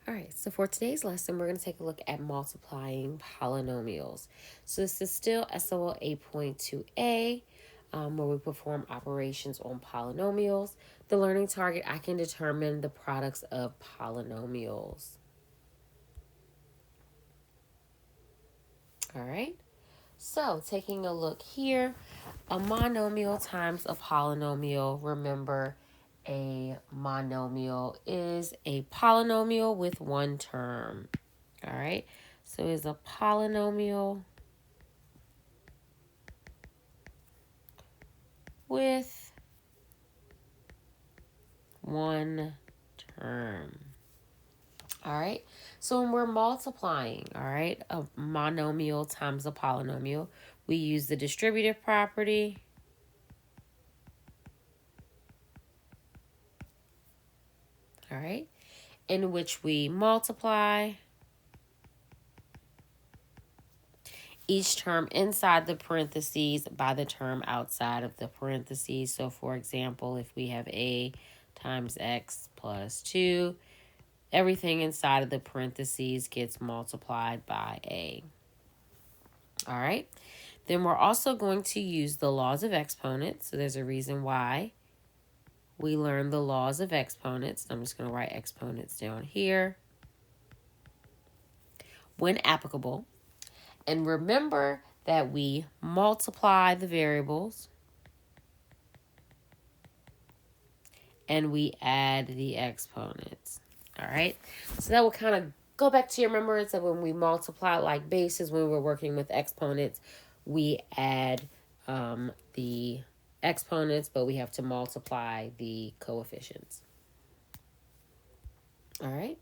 All right, so for today's lesson, we're going to take a look at multiplying polynomials. So this is still SOL 8.2a, where we perform operations on polynomials. The learning target, I can determine the products of polynomials. All right, so taking a look here, a monomial times a polynomial. Remember, a monomial is a polynomial with one term. All right, so it's a polynomial with one term. All right, so when we're multiplying, all right, a monomial times a polynomial, we use the distributive property. All right, in which we multiply each term inside the parentheses by the term outside of the parentheses. So for example, if we have a times x plus 2, everything inside of the parentheses gets multiplied by a. All right. Then we're also going to use the laws of exponents. So there's a reason why we learn the laws of exponents. I'm just going to write exponents down here. When applicable. And remember that we multiply the variables and we add the exponents. All right. So that will kind of go back to your remembrance that when we multiply like bases, when we're working with exponents, we add the exponents, but we have to multiply the coefficients. All right.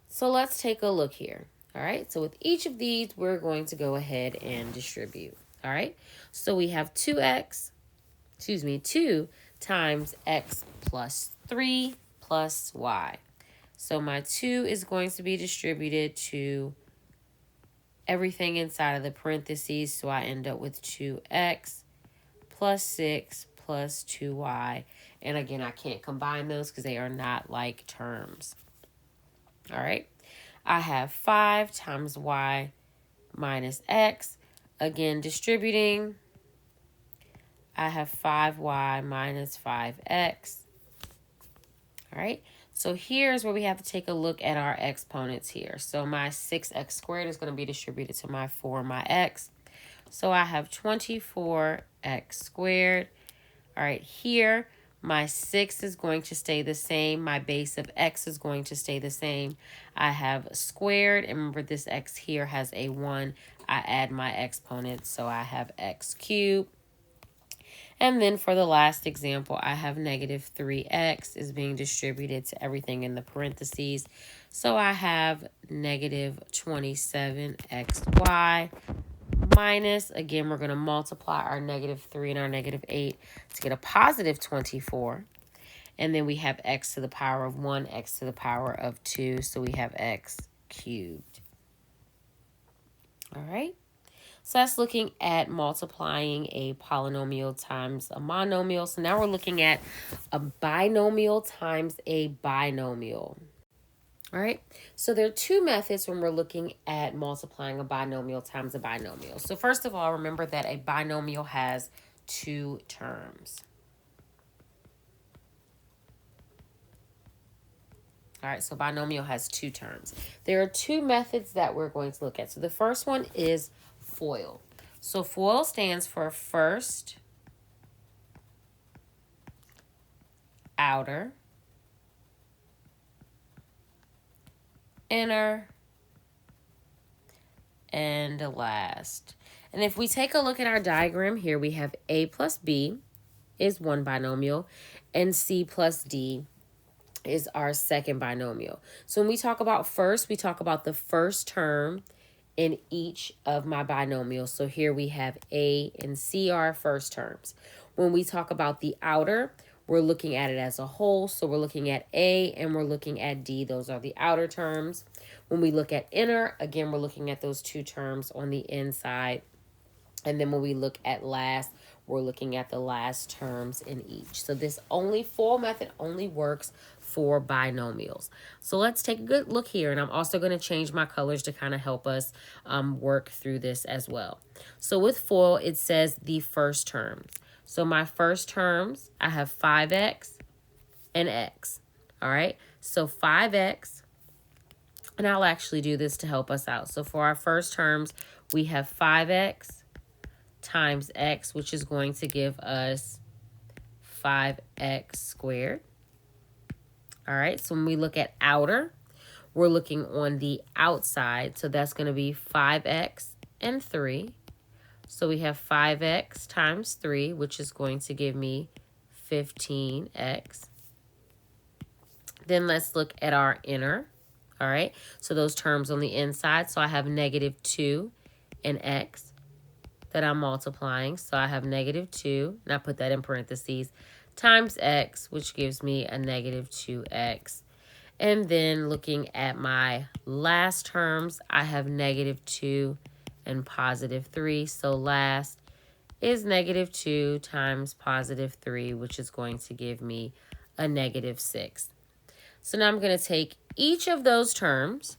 So let's take a look here. All right. So with each of these, we're going to go ahead and distribute. All right. So we have 2 times x plus 3 plus y. So my 2 is going to be distributed to everything inside of the parentheses. So I end up with 2x plus 6 plus 2y. And again, I can't combine those because they are not like terms. All right. I have 5 times y minus x. Again, distributing. I have 5y minus 5x. All right. So here's where we have to take a look at our exponents here. So my 6x squared is going to be distributed to my 4, my x. So I have 24x squared. All right, here my 6 is going to stay the same. My base of x is going to stay the same. I have squared, and remember this x here has a 1. I add my exponents, so I have x cubed. And then for the last example, I have negative 3x is being distributed to everything in the parentheses. So I have negative 27xy minus, again, we're going to multiply our negative 3 and our negative 8 to get a positive 24. And then we have x to the power of 1, x to the power of 2. So we have x cubed. All right. So that's looking at multiplying a polynomial times a monomial. So now we're looking at a binomial times a binomial. All right. So there are two methods when we're looking at multiplying a binomial times a binomial. So first of all, remember that a binomial has 2 terms. All right, so binomial has 2 terms. There are 2 methods that we're going to look at. So the first one is FOIL. So FOIL stands for first, outer, inner, and last. And if we take a look at our diagram here, we have A plus B is one binomial, and C plus D is our second binomial. So when we talk about first, we talk about the first term in each of my binomials. So here we have A and C are our first terms. When we talk about the outer, we're looking at it as a whole. So we're looking at A and we're looking at D. Those are the outer terms. When we look at inner, again, we're looking at those 2 terms on the inside. And then when we look at last, we're looking at the last terms in each. So this FOIL method only works for binomials. So let's take a good look here, and I'm also going to change my colors to kind of help us work through this as well. So with FOIL, it says the first terms. So my first terms, I have 5x and x. All right, so 5x, and I'll actually do this to help us out. So for our first terms, we have 5x times x, which is going to give us 5x squared. All right, so when we look at outer, we're looking on the outside. So that's going to be 5x and 3. So we have 5x times 3, which is going to give me 15x. Then let's look at our inner. All right, so those terms on the inside. So I have negative 2 and x that I'm multiplying. So I have negative 2, and I put that in parentheses, times x, which gives me a negative 2x. And then looking at my last terms, I have negative 2 and positive 3. So last is negative 2 times positive 3, which is going to give me a negative 6. So now I'm going to take each of those terms,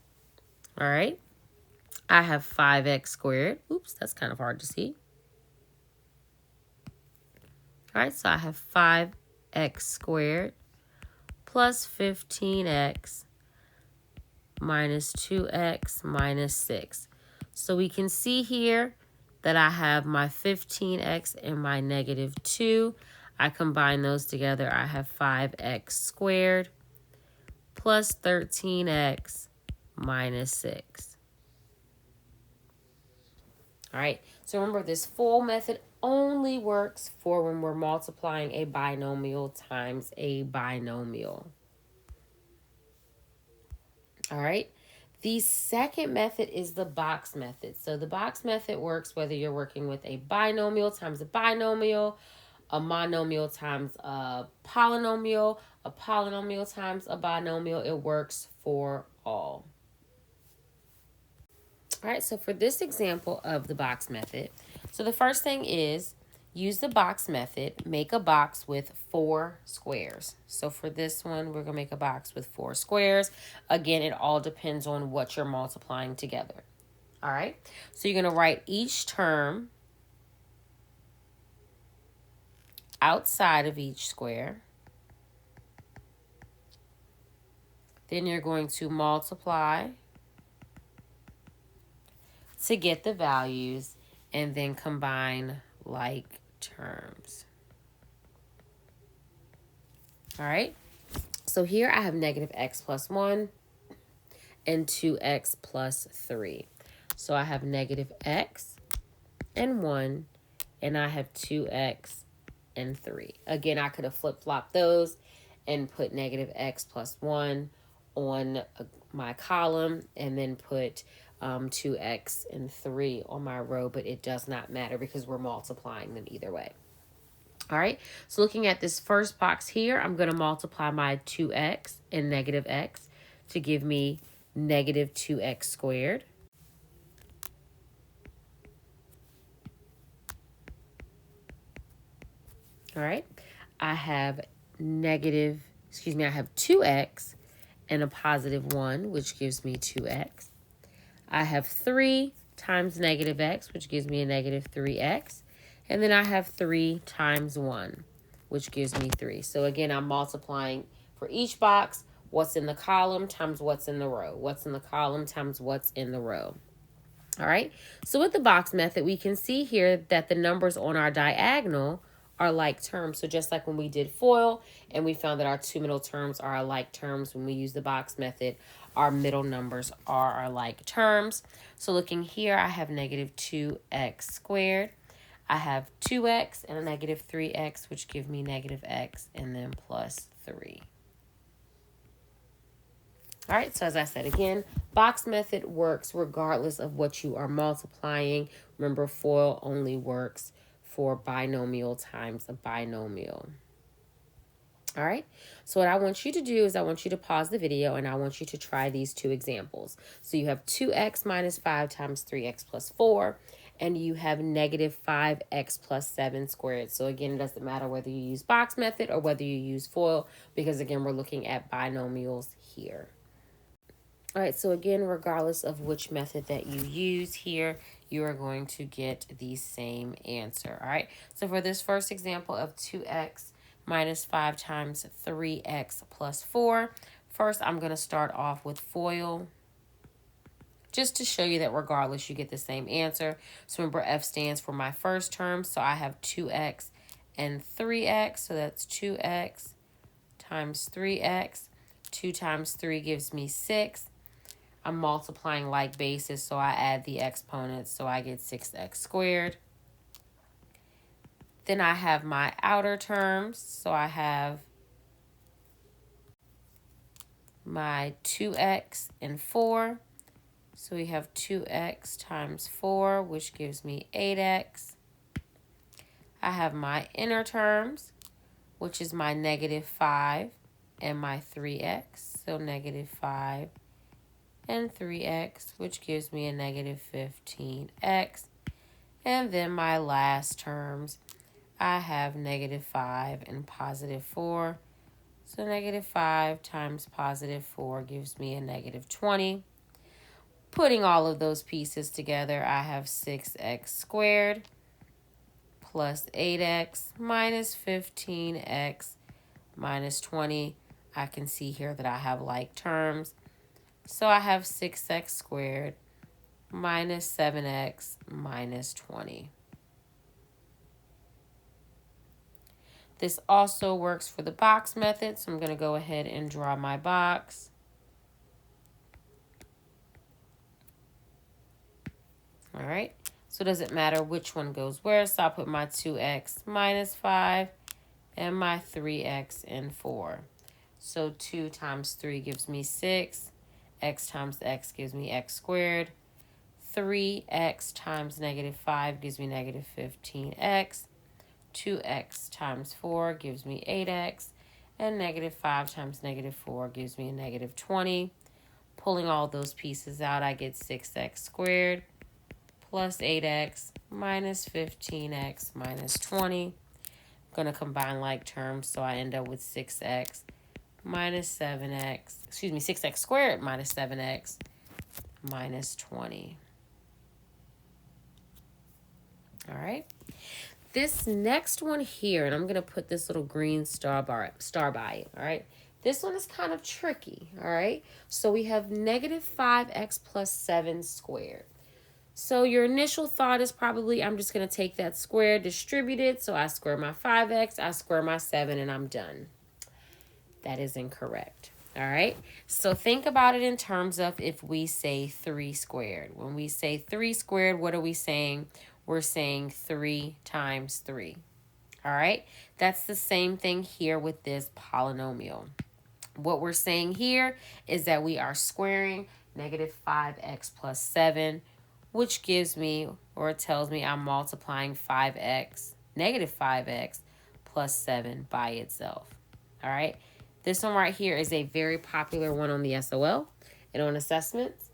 all right? I have 5x squared. Oops, that's kind of hard to see. All right, so I have 5x squared plus 15x minus 2x minus 6. So we can see here that I have my 15x and my negative 2. I combine those together. I have 5x squared plus 13x minus 6. All right, so remember, this FOIL method only works for when we're multiplying a binomial times a binomial. All right, the second method is the box method. So the box method works whether you're working with a binomial times a binomial, a monomial times a polynomial times a binomial. It works for all. All right, so for this example of the box method, so the first thing is use the box method, make a box with 4 squares. So for this one, we're going to make a box with 4 squares. Again, it all depends on what you're multiplying together. All right, so you're going to write each term outside of each square. Then you're going to multiply to get the values, and then combine like terms. All right, so here I have negative x plus 1 and 2x plus 3. So I have negative x and 1, and I have 2x and 3. Again, I could have flip-flopped those and put negative x plus 1 on my column, and then put 2x and 3 on my row, but it does not matter because we're multiplying them either way. All right, so looking at this first box here, I'm going to multiply my 2x and negative x to give me negative 2x squared. All right, I have I have 2x and a positive 1, which gives me 2x. I have 3 times negative x, which gives me a negative 3x. And then I have 3 times 1, which gives me 3. So again, I'm multiplying for each box, what's in the column times what's in the row. What's in the column times what's in the row. All right, so with the box method, we can see here that the numbers on our diagonal are like terms. So just like when we did FOIL and we found that our 2 middle terms are alike terms, when we use the box method, our middle numbers are our like terms. So looking here, I have negative 2x squared. I have 2x and a negative 3x, which give me negative x, and then plus 3. All right, so as I said again, box method works regardless of what you are multiplying. Remember, FOIL only works for binomial times a binomial. All right, so what I want you to do is I want you to pause the video, and I want you to try these 2 examples. So you have 2x minus 5 times 3x plus 4, and you have negative 5x plus 7 squared. So again, it doesn't matter whether you use box method or whether you use FOIL, because again, we're looking at binomials here. All right, so again, regardless of which method that you use here, you are going to get the same answer. All right, so for this first example of 2x minus 5 times 3x plus 4, first I'm going to start off with FOIL, just to show you that regardless, you get the same answer. So remember, F stands for my first term, so I have 2x and 3x, so that's 2x times 3x. 2 times 3 gives me 6. I'm multiplying like basis, so I add the exponents, so I get 6x squared. Then I have my outer terms, so I have my 2x and 4. So we have 2x times 4, which gives me 8x. I have my inner terms, which is my negative 5 and my 3x, so negative 5 and 3x, which gives me a negative 15x. And then my last terms, I have negative 5 and positive 4. So negative 5 times positive 4 gives me a negative 20. Putting all of those pieces together, I have 6x squared plus 8x minus 15x minus 20. I can see here that I have like terms. So I have 6x squared minus 7x minus 20. This also works for the box method, so I'm going to go ahead and draw my box. All right, so it doesn't matter which one goes where, so I'll put my 2x minus 5 and my 3x and 4. So 2 times 3 gives me 6. X times x gives me x squared. 3x times negative 5 gives me negative 15x. 2x times 4 gives me 8x. And negative 5 times negative 4 gives me a negative 20. Pulling all those pieces out, I get 6x squared plus 8x minus 15x minus 20. I'm going to combine like terms, so I end up with 6x minus 7x, 6x squared minus 7x minus 20. All right. This next one here, and I'm going to put this little green star by it, all right? This one is kind of tricky, all right? So we have negative 5x plus 7 squared. So your initial thought is probably, I'm just going to take that square, distribute it. So I square my 5x, I square my 7, and I'm done. That is incorrect. All right. So think about it in terms of if we say 3 squared. When we say 3 squared, what are we saying? We're saying 3 times 3. All right. That's the same thing here with this polynomial. What we're saying here is that we are squaring negative 5x plus 7, which gives me, or it tells me I'm multiplying negative 5x plus 7 by itself. All right. This one right here is a very popular one on the SOL and on assessments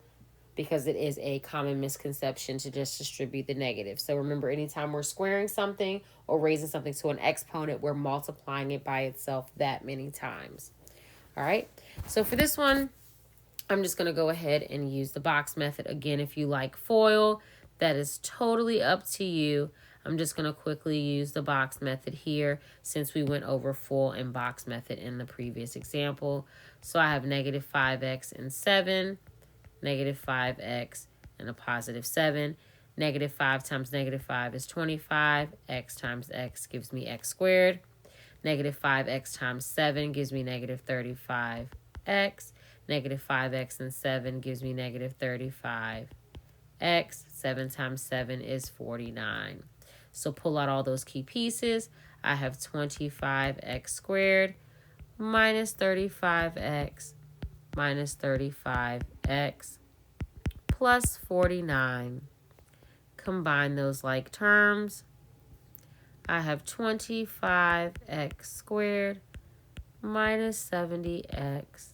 because it is a common misconception to just distribute the negative. So remember, anytime we're squaring something or raising something to an exponent, we're multiplying it by itself that many times. All right. So for this one, I'm just going to go ahead and use the box method. Again, if you like FOIL, that is totally up to you. I'm just going to quickly use the box method here since we went over FOIL and box method in the previous example. So I have negative 5x and 7, negative 5x and a positive 7. Negative 5 times negative 5 is 25. X times x gives me x squared. Negative 5x times 7 gives me negative 35x. Negative 5x and 7 gives me negative 35x. 7 times 7 is 49. So pull out all those key pieces. I have 25x squared minus 35x minus 35x plus 49. Combine those like terms. I have 25x squared minus 70x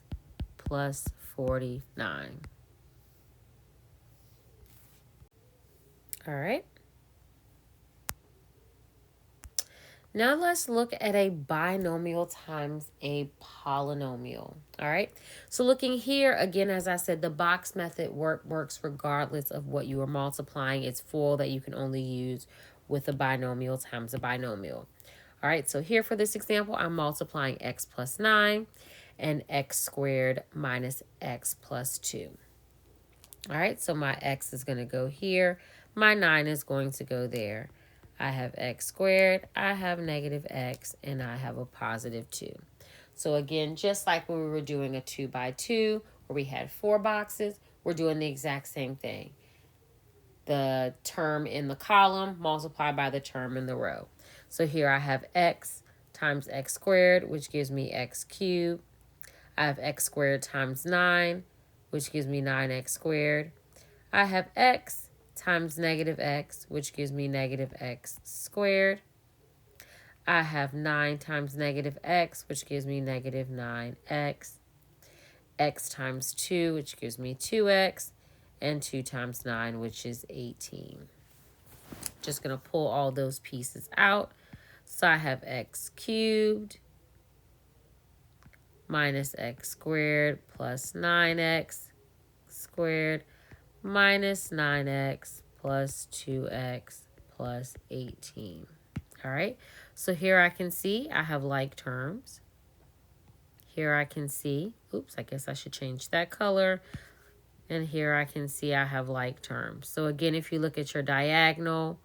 plus 49. All right. Now let's look at a binomial times a polynomial. All right. So looking here, again, as I said, the box method works regardless of what you are multiplying. It's full that you can only use with a binomial times a binomial. All right. So here for this example, I'm multiplying x plus 9 and x squared minus x plus 2. All right. So my x is going to go here. My 9 is going to go there. I have x squared, I have negative x, and I have a positive 2. So again, just like when we were doing a 2 by 2, where we had 4 boxes, we're doing the exact same thing. The term in the column multiplied by the term in the row. So here I have x times x squared, which gives me x cubed. I have x squared times 9, which gives me 9x squared. I have x times negative x, which gives me negative x squared. I have 9 times negative x, which gives me negative 9x. X times 2, which gives me 2x. And 2 times 9, which is 18. Just going to pull all those pieces out. So I have x cubed minus x squared plus 9x squared minus 9x plus 2x plus 18. All right, so here I can see I have like terms. Here I can see, oops, I guess I should change that color. And here I can see I have like terms. So again, if you look at your diagonal,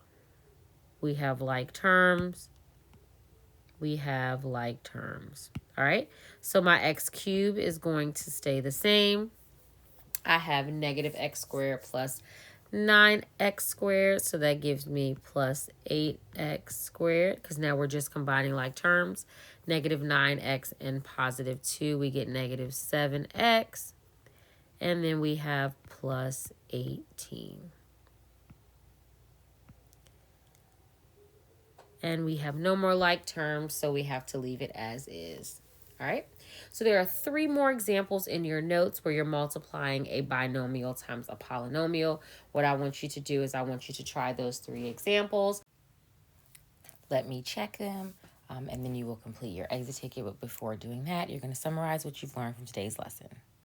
we have like terms. We have like terms. All right, so my x cubed is going to stay the same. I have negative x squared plus 9x squared, so that gives me plus 8x squared, because now we're just combining like terms. Negative 9x and positive 2, we get negative 7x, and then we have plus 18. And we have no more like terms, so we have to leave it as is. All right, so there are 3 more examples in your notes where you're multiplying a binomial times a polynomial. What I want you to do is I want you to try those 3 examples. Let me check them, and then you will complete your exit ticket. But before doing that, you're going to summarize what you've learned from today's lesson.